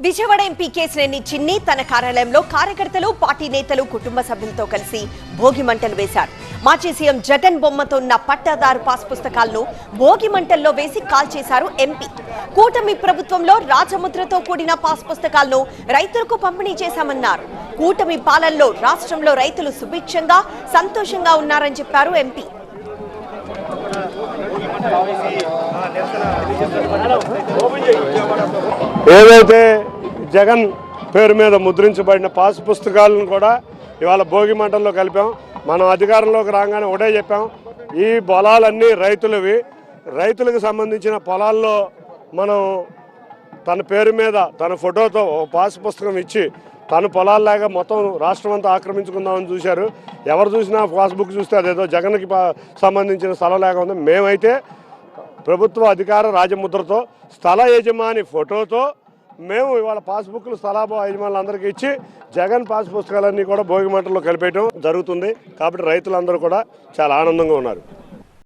Vijayawada MP Kesineni చిన్ని తన కార్యాలయంలో కార్యకర్తలు, పార్టీ నేతలు, కుటుంబ సభ్యులతో కలిసి భోగి మంటలు వేశారు. మాజీ సీఎం జగన్ బొమ్మతో ఉన్న పట్టాదారు పాస్ పుస్తకాలను భోగి మంటల్లో వేసి కాల్చేశారు ఎంపీ. కూటమి ప్రభుత్వంలో రాజముద్రతో కూడిన పాస్ పుస్తకాలను రైతులకు పంపిణీ చేశామన్నారు. కూటమి పాలనలో రాష్ట్రంలో రైతులు సుభిక్షంగా, సంతోషంగా ఉన్నారని చెప్పారు ఎంపీ. ఏదైతే జగన్ పేరు మీద ముద్రించబడిన పాస్ పుస్తకాలను కూడా ఇవాళ భోగి మంటల్లో కలిపాం. మనం అధికారంలోకి రాగానే ఒకటే చెప్పాం, ఈ పొలాలన్నీ రైతులవి. రైతులకు సంబంధించిన పొలాల్లో మనం తన పేరు మీద తన ఫోటోతో పాస్ పుస్తకం ఇచ్చి తన పొలాల్లాగా మొత్తం రాష్ట్రం అంతా ఆక్రమించుకుందామని చూశారు. ఎవరు చూసినా పాస్బుక్ చూస్తే అదేదో జగన్కి సంబంధించిన స్థలం లాగా ఉంది. మేమైతే ప్రభుత్వ అధికార రాజముద్రతో స్థల యజమాని ఫోటోతో మేము ఇవాళ పాస్బుక్లు స్థల యజమానులందరికీ ఇచ్చి జగన్ పాస్ పుస్తకాలన్నీ కూడా భోగి మంటల్లో కలిపేయడం జరుగుతుంది. కాబట్టి రైతులందరూ కూడా చాలా ఆనందంగా ఉన్నారు.